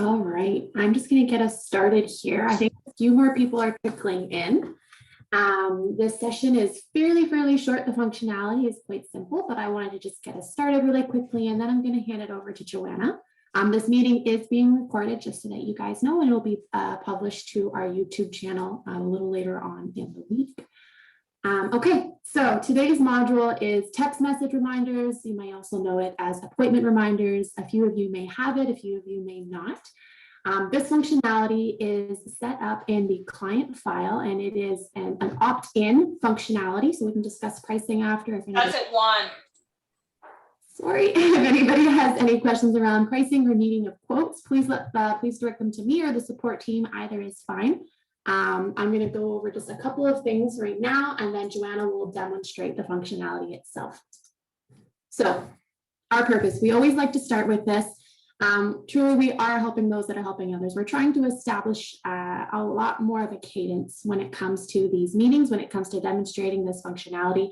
All right, I'm just going to get us started here. I think a few more people are trickling in. This session is fairly short. The functionality is quite simple, but I wanted to just get us started really quickly, and then I'm going to hand it over to Joanna. This meeting is being recorded just so that you guys know, and it will be published to our YouTube channel a little later on in the week. Okay, so today's module is text message reminders. You may also know it as appointment reminders. A few of you may have it, a few of you may not. This functionality is set up in the client file, and it is an opt-in functionality, so we can discuss pricing after. That's at one. Sorry, if anybody has any questions around pricing or needing of quotes, please direct them to me or the support team. Either is fine. I'm going to go over just a couple of things right now, and then Joanna will demonstrate the functionality itself. So our purpose, we always like to start with this. Truly, we are helping those that are helping others. We're trying to establish a lot more of a cadence when it comes to these meetings, when it comes to demonstrating this functionality,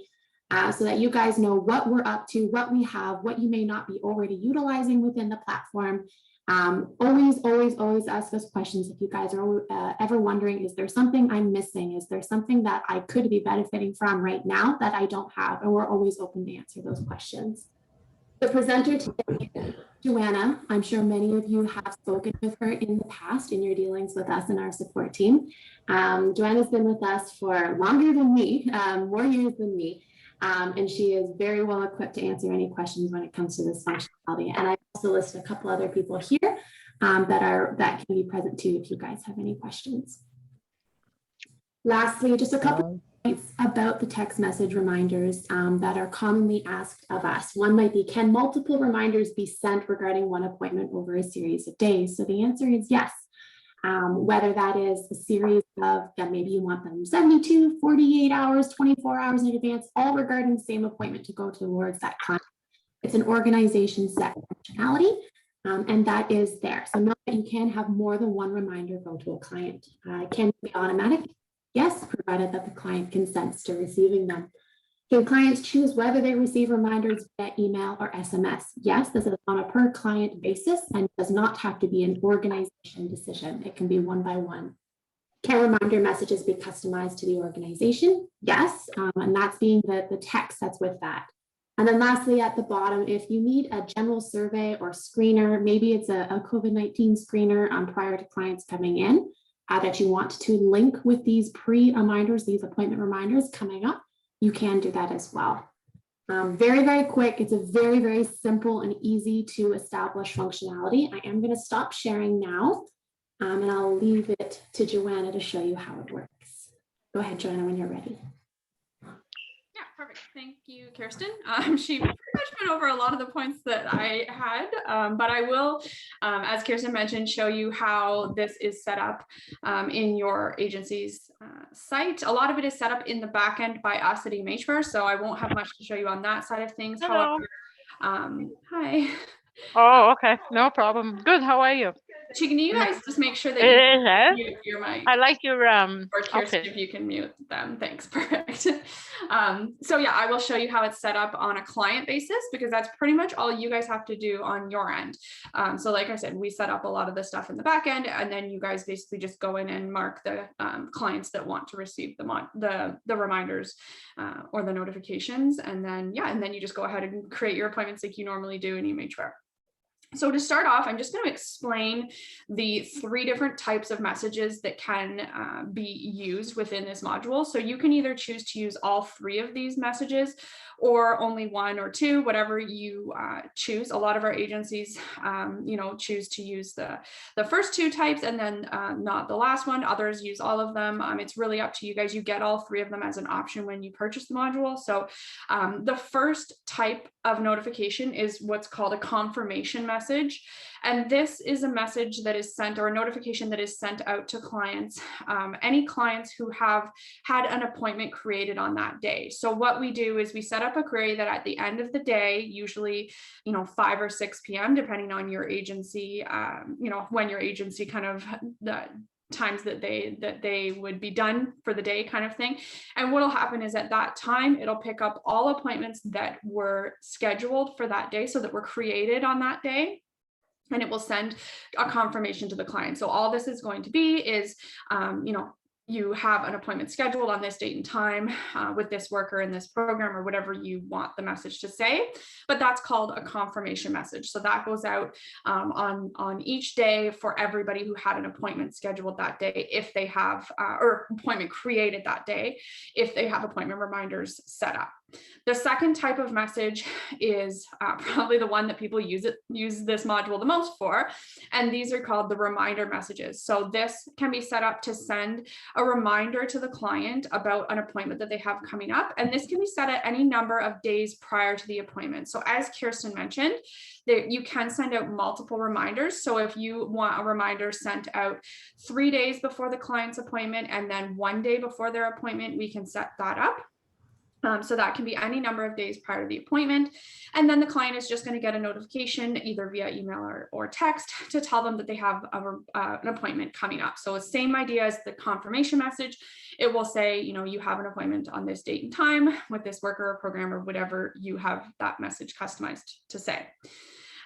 so that you guys know what we're up to, what we have, what you may not be already utilizing within the platform. Always ask us questions if you guys are ever wondering, is there something I'm missing? Is there something that I could be benefiting from right now that I don't have? And we're always open to answer those questions. The presenter today, Joanna, I'm sure many of you have spoken with her in the past in your dealings with us and our support team. Joanna's been with us for longer than me, more years than me. And she is very well equipped to answer any questions when it comes to this functionality. And I also list a couple other people here that can be present too if you guys have any questions. Lastly, just a couple points about the text message reminders that are commonly asked of us. One might be, can multiple reminders be sent regarding one appointment over a series of days? So the answer is yes. Whether that is a series of that maybe you want them 72, 48 hours, 24 hours in advance, all regarding the same appointment to go towards that client. It's an organization set functionality, and that is there. So know that you can have more than one reminder go to a client. It can be automatic, yes, provided that the client consents to receiving them. Can clients choose whether they receive reminders via email or SMS? Yes, this is on a per client basis and does not have to be an organization decision. It can be one by one. Can reminder messages be customized to the organization? Yes, and that's being the text that's with that. And then lastly, at the bottom, if you need a general survey or screener, maybe it's a COVID-19 screener prior to clients coming in that you want to link with these pre-reminders, these appointment reminders coming up, you can do that as well. Very quick. It's a very simple and easy to establish functionality. I am going to stop sharing now, and I'll leave it to Joanna to show you how it works. Go ahead, Joanna, when you're ready. Yeah, perfect. Thank you, Kirsten. She pretty much went over a lot of the points that I had, but I will, as Kirsten mentioned, show you how this is set up in your agency's site. A lot of it is set up in the back end by us at EMHware, so I won't have much to show you on that side of things. Hello. However, hi. Oh, okay. No problem. Good. How are you? Can you guys just make sure that you mute your mic? I like your or Kirsten, outfit. if you can mute them. Thanks. Perfect. So yeah, I will show you how it's set up on a client basis, because that's pretty much all you guys have to do on your end. So like I said, we set up a lot of the stuff in the back end, and then you guys basically just go in and mark the clients that want to receive the reminders or the notifications, and then you just go ahead and create your appointments like you normally do in EMHware. So to start off, I'm just going to explain the 3 different types of messages that can be used within this module. So you can either choose to use all 3 of these messages, or only 1 or 2, whatever you choose. A lot of our agencies, choose to use the first 2 types and then not the last one. Others use all of them. It's really up to you guys. You get all 3 of them as an option when you purchase the module. So the first type of notification is what's called a confirmation message. And this is a message that is sent, or a notification that is sent out to clients, any clients who have had an appointment created on that day. So what we do is we set up a query that at the end of the day, usually, 5 or 6 p.m., depending on your agency, when your agency kind of the times that they would be done for the day, kind of thing. And what'll happen is at that time, it'll pick up all appointments that were scheduled for that day, so that were created on that day. and it will send a confirmation to the client. So all this is going to be is, you have an appointment scheduled on this date and time with this worker in this program, or whatever you want the message to say, but that's called a confirmation message. So that goes out on each day for everybody who had an appointment scheduled that day, if they have, or appointment created that day, if they have appointment reminders set up. The second type of message is probably the one that people use this module the most for, and these are called the reminder messages. So this can be set up to send a reminder to the client about an appointment that they have coming up, and this can be set at any number of days prior to the appointment. So as Kirsten mentioned, you can send out multiple reminders. So if you want a reminder sent out 3 days before the client's appointment and then 1 day before their appointment, we can set that up. So that can be any number of days prior to the appointment. And then the client is just going to get a notification either via email or text to tell them that they have an appointment coming up. So the same idea as the confirmation message. It will say, you have an appointment on this date and time with this worker or program or whatever you have that message customized to say.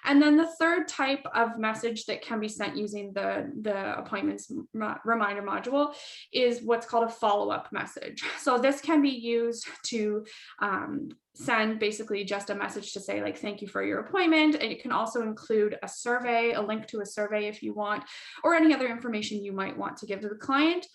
And then the third type of message that can be sent using the appointments reminder module is what's called a follow-up message. So this can be used to send basically just a message to say, like, thank you for your appointment. And it can also include a survey, a link to a survey if you want, or any other information you might want to give to the client.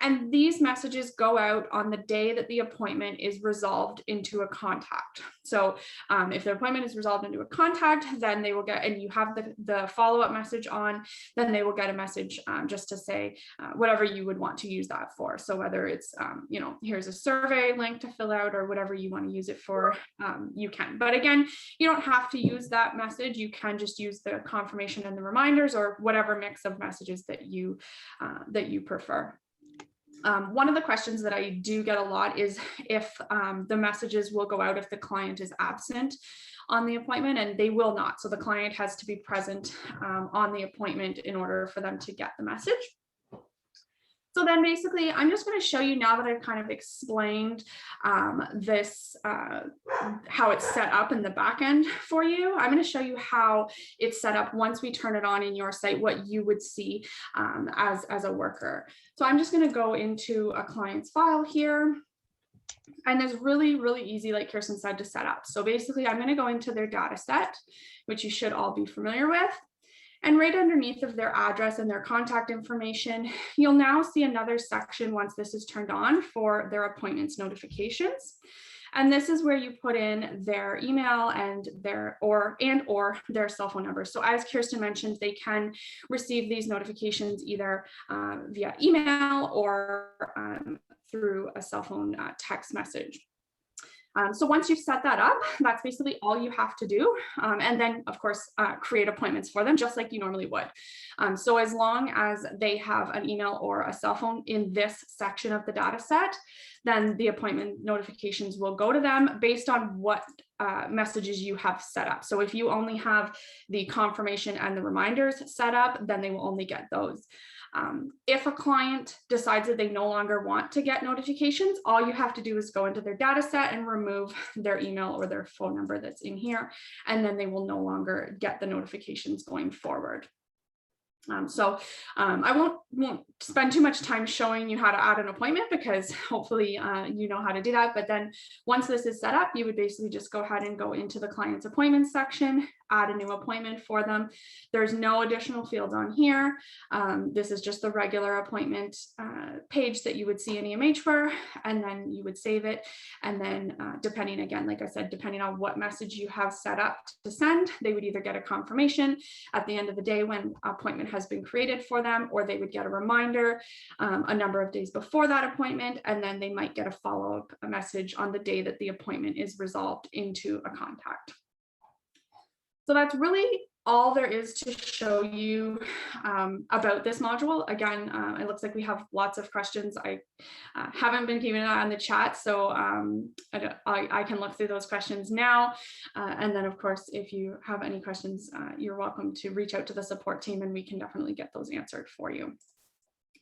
And these messages go out on the day that the appointment is resolved into a contact. So if their appointment is resolved into a contact, then they will get, and you have the follow-up message on, then they will get a message just to say whatever you would want to use that for. So whether it's, here's a survey link to fill out or whatever you want to use it for, you can. But again, you don't have to use that message. You can just use the confirmation and the reminders, or whatever mix of messages that you prefer. One of the questions that I do get a lot is if the messages will go out if the client is absent on the appointment, and they will not. So the client has to be present on the appointment in order for them to get the message. So then basically, I'm just going to show you, now that I've kind of explained this, how it's set up in the back end for you, I'm going to show you how it's set up once we turn it on in your site, what you would see as a worker. So I'm just going to go into a client's file here. And it's really, really easy, like Kirsten said, to set up. So basically, I'm going to go into their data set, which you should all be familiar with. And right underneath of their address and their contact information, you'll now see another section once this is turned on for their appointments notifications. And this is where you put in their email and their or their cell phone number. So as Kirsten mentioned, they can receive these notifications either via email or through a cell phone text message. So once you've set that up, that's basically all you have to do. And then, of course, create appointments for them, just like you normally would. So as long as they have an email or a cell phone in this section of the data set, then the appointment notifications will go to them based on what messages you have set up. So if you only have the confirmation and the reminders set up, then they will only get those. If a client decides that they no longer want to get notifications, all you have to do is go into their data set and remove their email or their phone number that's in here, and then they will no longer get the notifications going forward. I won't spend too much time showing you how to add an appointment, because hopefully you know how to do that. But then once this is set up, you would basically just go ahead and go into the client's appointments section, add a new appointment for them. There's no additional fields on here. This is just the regular appointment page that you would see in EMHware, and then you would save it. And then depending, again, like I said, depending on what message you have set up to send, they would either get a confirmation at the end of the day when appointment has been created for them, or they would get a reminder a number of days before that appointment, and then they might get a follow-up message on the day that the appointment is resolved into a contact. So that's really all there is to show you about this module. Again, it looks like we have lots of questions. I haven't been keeping an eye on the chat, so I can look through those questions now. And then, of course, if you have any questions, you're welcome to reach out to the support team, and we can definitely get those answered for you.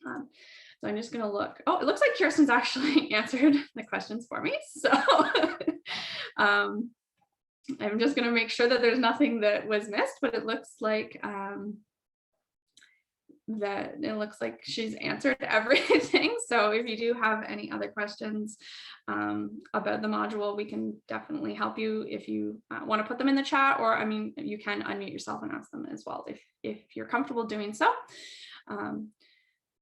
So I'm just going to look. Oh, it looks like Kirsten's actually answered the questions for me. So I'm just going to make sure that there's nothing that was missed, but it looks like she's answered everything. So if you do have any other questions about the module, we can definitely help you if you want to put them in the chat, or I mean, you can unmute yourself and ask them as well if you're comfortable doing so.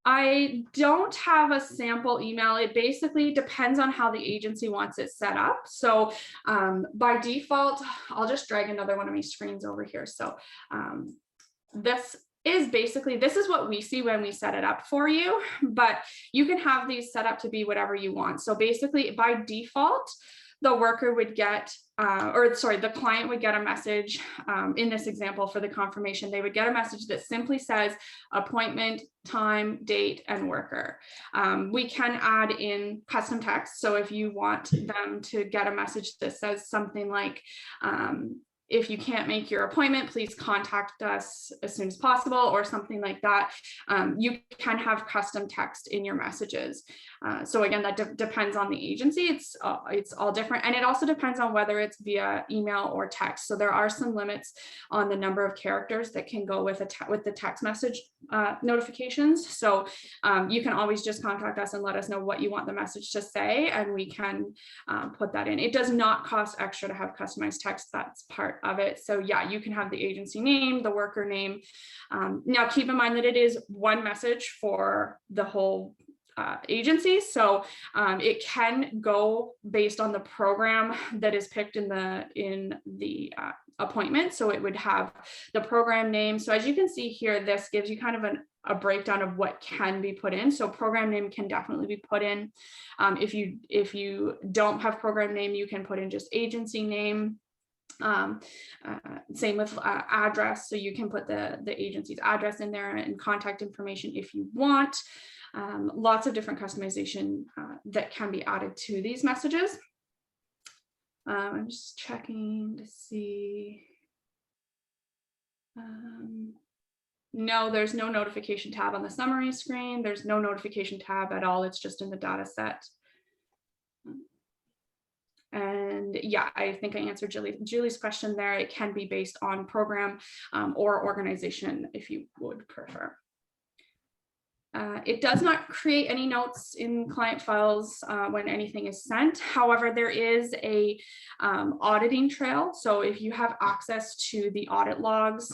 I don't have a sample email. It basically depends on how the agency wants it set up. So by default, I'll just drag another one of my screens over here. So this is what we see when we set it up for you, but you can have these set up to be whatever you want. So basically by default, the worker would get, the client would get a message in this example for the confirmation. They would get a message that simply says appointment, time, date, and worker. We can add in custom text. So if you want them to get a message that says something like, if you can't make your appointment, please contact us as soon as possible, or something like that. You can have custom text in your messages. So again, that depends on the agency. It's all different. And it also depends on whether it's via email or text. So there are some limits on the number of characters that can go with the text message notifications. So you can always just contact us and let us know what you want the message to say, and we can put that in. It does not cost extra to have customized text. That's part of it. So yeah, you can have the agency name, the worker name. Now keep in mind that it is one message for the whole agency. So it can go based on the program that is picked in the appointment. So it would have the program name. So as you can see here, this gives you kind of a breakdown of what can be put in. So program name can definitely be put in. If you don't have program name, you can put in just agency name. Same with address. So you can put the agency's address in there and contact information if you want. Lots of different customization that can be added to these messages. I'm just checking to see. No, there's no notification tab on the summary screen. There's no notification tab at all. It's just in the data set. And yeah, I think I answered Julie's question there. It can be based on program or organization if you would prefer. It does not create any notes in client files when anything is sent. However, there is a auditing trail. So if you have access to the audit logs,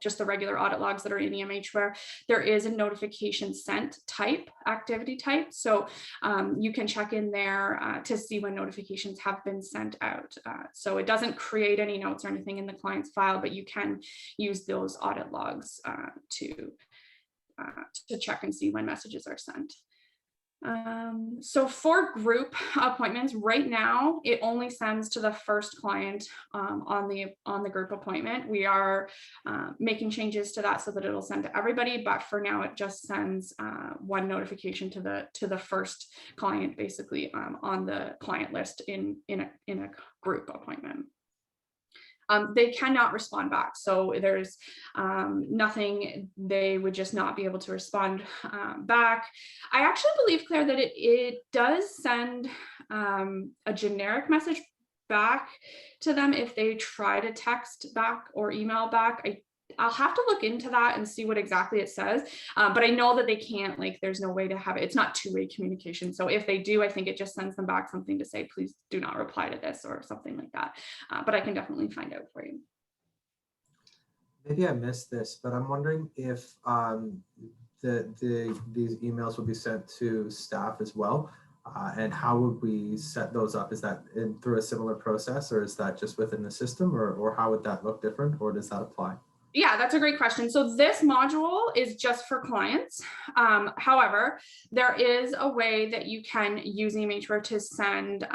just the regular audit logs that are in EMHware, there is a notification sent type, activity type. So you can check in there to see when notifications have been sent out. So it doesn't create any notes or anything in the client's file, but you can use those audit logs to check and see when messages are sent. So for group appointments, right now, it only sends to the first client on the group appointment. We are making changes to that so that it'll send to everybody, but for now, it just sends one notification to the first client, basically on the client list in a group appointment. They cannot respond back. So there's nothing, they would just not be able to respond back. I actually believe, Claire, that it does send a generic message back to them if they try to text back or email back. I'll have to look into that and see what exactly it says. But I know that they can't, like, there's no way to have it. It's not two-way communication. So if they do, I think it just sends them back something to say, please do not reply to this or something like that. But I can definitely find out for you. Maybe I missed this, but I'm wondering if these emails will be sent to staff as well. And how would we set those up? Is that through a similar process, or is that just within the system, or how would that look different, or does that apply? Yeah, that's a great question. So this module is just for clients. However, there is a way that you can use EMHware to send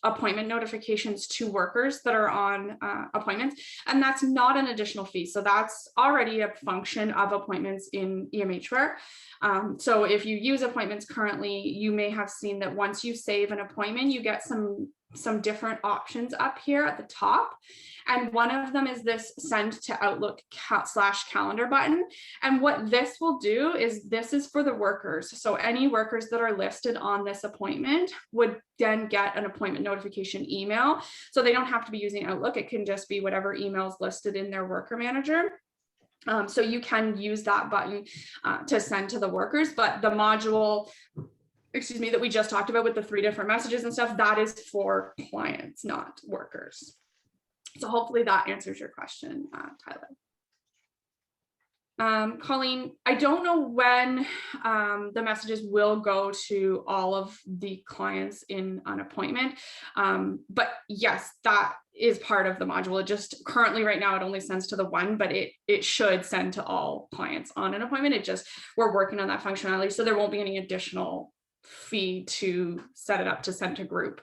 appointment notifications to workers that are on appointments, and that's not an additional fee. So that's already a function of appointments in EMHware. So if you use appointments currently, you may have seen that once you save an appointment, you get some some different options up here at the top. And one of them is this send to Outlook /calendar button. And what this will do is this is for the workers. So any workers that are listed on this appointment would then get an appointment notification email. So they don't have to be using Outlook. It can just be whatever emails listed in their worker manager. So you can use that button to send to the workers, but the module, that we just talked about with the 3 different messages and stuff, that is for clients, not workers. So hopefully that answers your question, Tyler. Colleen, I don't know when the messages will go to all of the clients in an appointment, but yes, that is part of the module. It just currently right now it only sends to the one, but it should send to all clients on an appointment. It just, we're working on that functionality, so there won't be any additional fee to set it up to send to group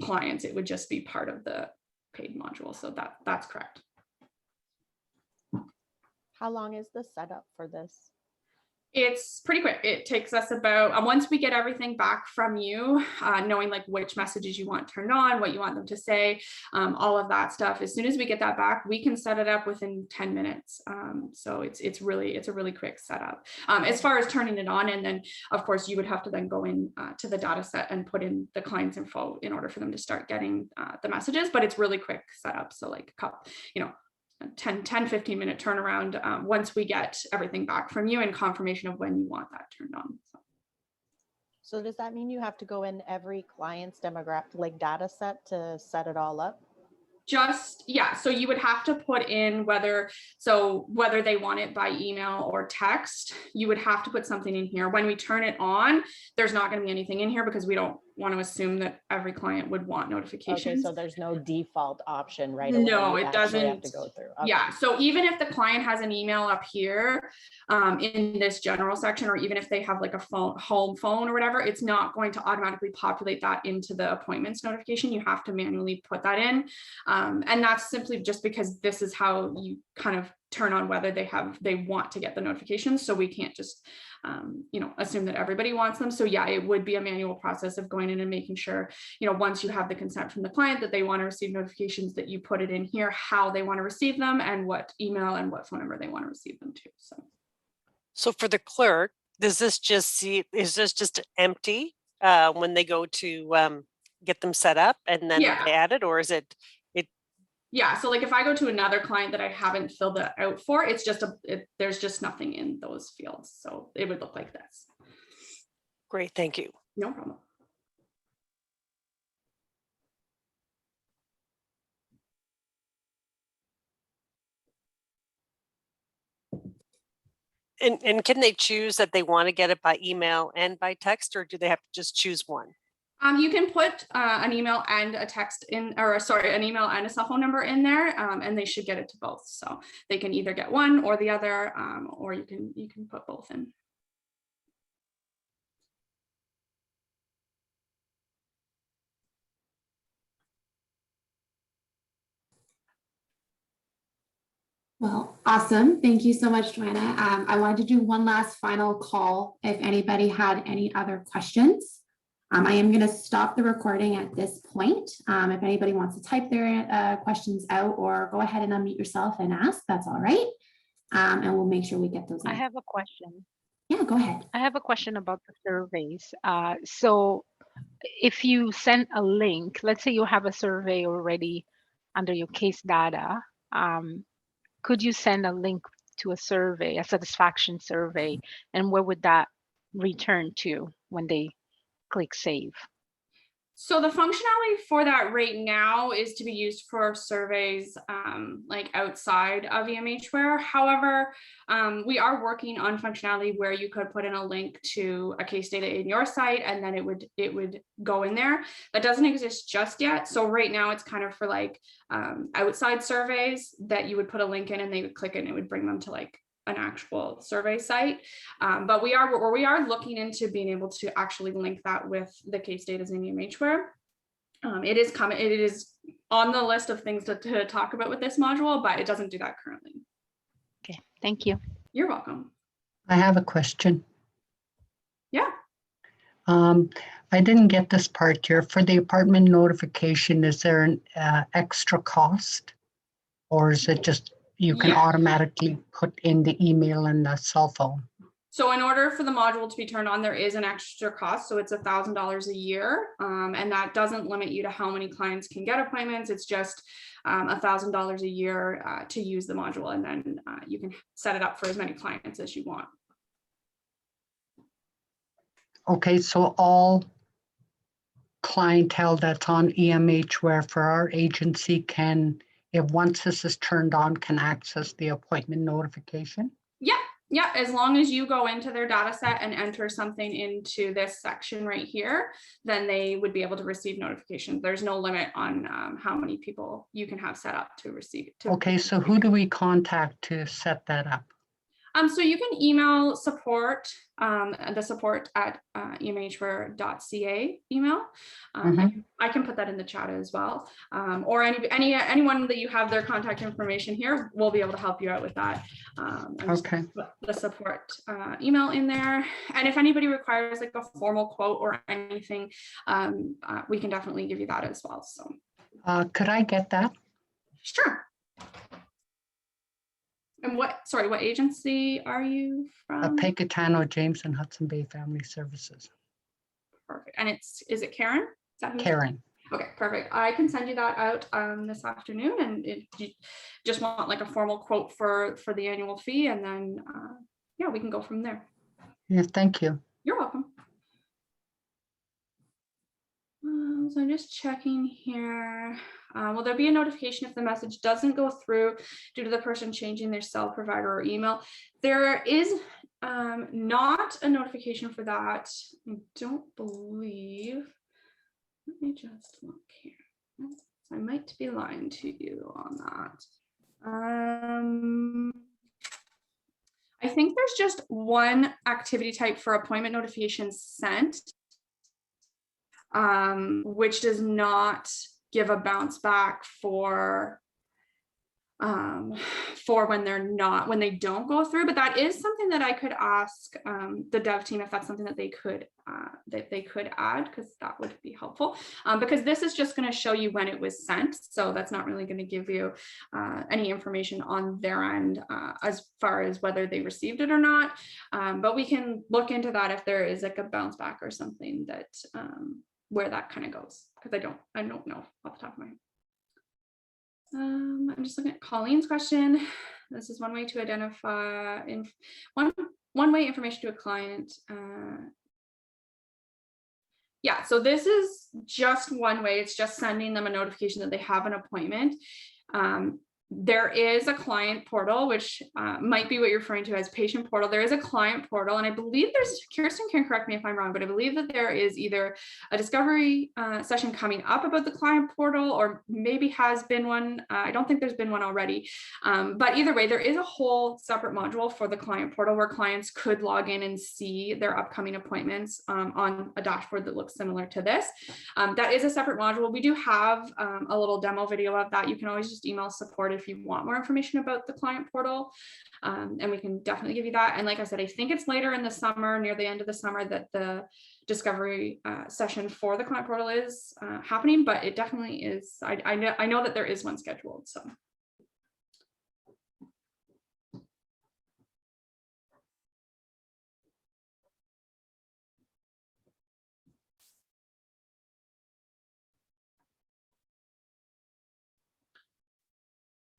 clients. It would just be part of the paid module. So that's correct. How long is the setup for this? It's pretty quick. It takes us about, once we get everything back from you, knowing like which messages you want turned on, what you want them to say, all of that stuff. As soon as we get that back, we can set it up within 10 minutes. So it's a really quick setup. As far as turning it on, and then of course you would have to then go in to the data set and put in the client's info in order for them to start getting the messages, but it's really quick setup. So like a couple, 10-15 minute turnaround once we get everything back from you and confirmation of when you want that turned on. So does that mean you have to go in every client's demographic, like data set, to set it all up? So you would have to put in whether they want it by email or text, you would have to put something in here. When we turn it on, there's not going to be anything in here because we don't want to assume that every client would want notifications. Okay, so there's no default option, right? No, it doesn't have to go through. Okay. Yeah, so even if the client has an email up here in this general section, or even if they have like a home phone or whatever, it's not going to automatically populate that into the appointments notification. You have to manually put that in. And that's simply just because this is how you kind of turn on whether they want to get the notifications. So we can't just assume that everybody wants them. So yeah, it would be a manual process of going in and making sure, once you have the consent from the client that they want to receive notifications, that you put it in here, how they want to receive them and what email and what phone number they want to receive them to. So for the clerk, is this just empty when they go to get them set up and then they add it, or is it? Yeah, so like if I go to another client that I haven't filled it out for, it's just there's just nothing in those fields. So it would look like this. Great, thank you. No problem. And can they choose that they want to get it by email and by text, or do they have to just choose one? You can put an email and a text in, an email and a cell phone number in there, and they should get it to both. So they can either get one or the other, or you can put both in. Well, awesome. Thank you so much, Joanna. I wanted to do one last final call if anybody had any other questions. I am going to stop the recording at this point. If anybody wants to type their questions out or go ahead and unmute yourself and ask, that's all right. And we'll make sure we get those. I have a question. Yeah, go ahead. I have a question about the surveys. So if you send a link, let's say you have a survey already under your case data, could you send a link to a survey, a satisfaction survey, and where would that return to when they click save? So the functionality for that right now is to be used for surveys like outside of EMHware. However, we are working on functionality where you could put in a link to a case data in your site and then it would go in there. That doesn't exist just yet. So right now it's kind of for like outside surveys that you would put a link in and they would click it and it would bring them to like an actual survey site, but we are looking into being able to actually link that with the case data in EMHware. It is coming. It is on the list of things to talk about with this module, but it doesn't do that currently. Okay, thank you. You're welcome. I have a question. Yeah. I didn't get this part here. For the appointment notification, is there an extra cost? Or is it just you can automatically put in the email and the cell phone? So in order for the module to be turned on, there is an extra cost. So it's $1,000 a year. And that doesn't limit you to how many clients can get appointments. It's just $1,000 a year to use the module. And then you can set it up for as many clients as you want. Okay, so all clientele that's on EMHware for our agency can, if once this is turned on, can access the appointment notification? Yeah, as long as you go into their data set and enter something into this section right here, then they would be able to receive notifications. There's no limit on how many people you can have set up to receive. Okay, so who do we contact to set that up? So you can email support, the support at EMHware.ca email. I can put that in the chat as well. Or anyone that you have their contact information here, we'll be able to help you out with that. Okay. Put the support email in there. And if anybody requires like a formal quote or anything, we can definitely give you that as well. So could I get that? Sure. And what agency are you from? Pecatano, James and Hudson Bay Family Services. Perfect. And is it Karen? Is that who Karen. Okay, perfect. I can send you that out this afternoon, and you just want like a formal quote for the annual fee, and then yeah, we can go from there. Yeah, thank you. You're welcome. So I'm just checking here. Will there be a notification if the message doesn't go through due to the person changing their cell provider or email? There is not a notification for that. I don't believe. Let me just look here. I might be lying to you on that. I think there's just one activity type for appointment notifications sent, which does not give a bounce back for when they don't go through. But that is something that I could ask the dev team if that's something that they could add, because that would be helpful. Because this is just going to show you when it was sent, so that's not really going to give you any information on their end as far as whether they received it or not. But we can look into that if there is like a bounce back or something that where that kind of goes, because I don't know off the top of my head. I'm just looking at Colleen's question. This is one way to identify one way information to a client. Yeah, so this is just one way. It's just sending them a notification that they have an appointment. There is a client portal, which might be what you're referring to as patient portal. There is a client portal, and I believe Kirsten can correct me if I'm wrong, but I believe that there is either a discovery session coming up about the client portal, or maybe has been one. I don't think there's been one already, but either way, there is a whole separate module for the client portal where clients could log in and see their upcoming appointments on a dashboard that looks similar to this. That is a separate module. We do have a little demo video of that. You can always just email support if you want more information about the client portal, and we can definitely give you that. And like I said, I think it's later in the summer, near the end of the summer, that the discovery session for the client portal is happening, but it definitely is. I know that there is one scheduled. So.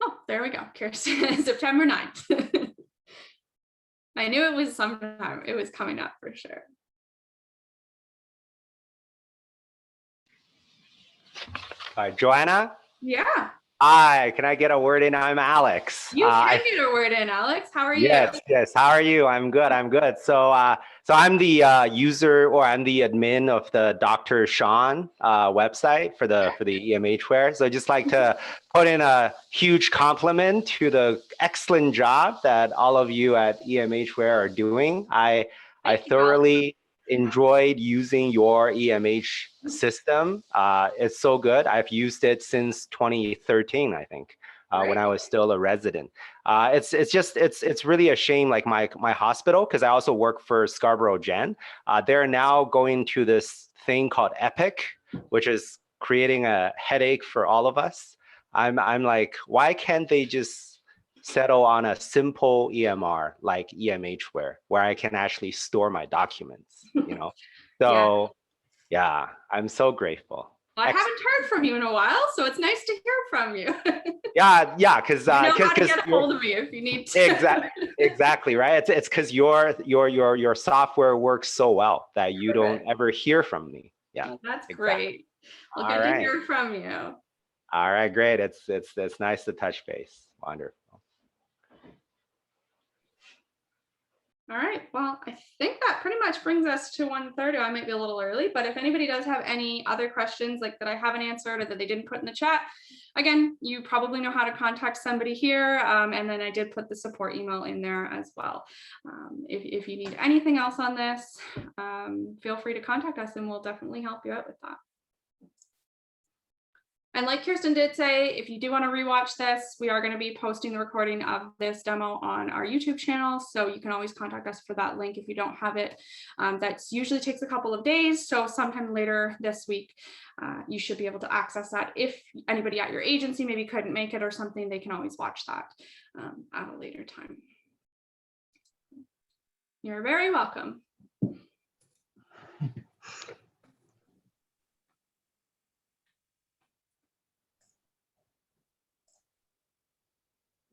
Oh, there we go, Kirsten. September 9th. I knew it was sometime. It was coming up for sure. Joanna? Yeah. Hi, can I get a word in? I'm Alex. You can get a word in, Alex. How are you? Yes. How are you? I'm good. So I'm the user, or I'm the admin of the Dr. Sean website for the EMHware. So I'd just like to put in a huge compliment to the excellent job that all of you at EMHware are doing. I thoroughly enjoyed using your EMH system. It's so good. I've used it since 2013, I think. when I was still a resident. It's really a shame, like my hospital, because I also work for Scarborough Gen. They're now going to this thing called Epic, which is creating a headache for all of us. I'm like, why can't they just settle on a simple EMR like EMHware, where I can actually store my documents, you know? So yeah, I'm so grateful. Well, I haven't heard from you in a while, so it's nice to hear from you. Yeah, because you know how to get a hold of me if you need to. Exactly, right. It's because your software works so well that you don't ever hear from me. Yeah, well, that's great. Well, good to hear from you. All right, great. It's nice to touch base. Wonderful. All right, well, I think that pretty much brings us to 1:30. I might be a little early, but if anybody does have any other questions like that I haven't answered or that they didn't put in the chat, again, you probably know how to contact somebody here. And then I did put the support email in there as well. If you need anything else on this, feel free to contact us and we'll definitely help you out with that. And like Kirsten did say, if you do want to rewatch this, we are going to be posting the recording of this demo on our YouTube channel. So you can always contact us for that link if you don't have it. That usually takes a couple of days. So sometime later this week, you should be able to access that. If anybody at your agency maybe couldn't make it or something, they can always watch that at a later time. You're very welcome.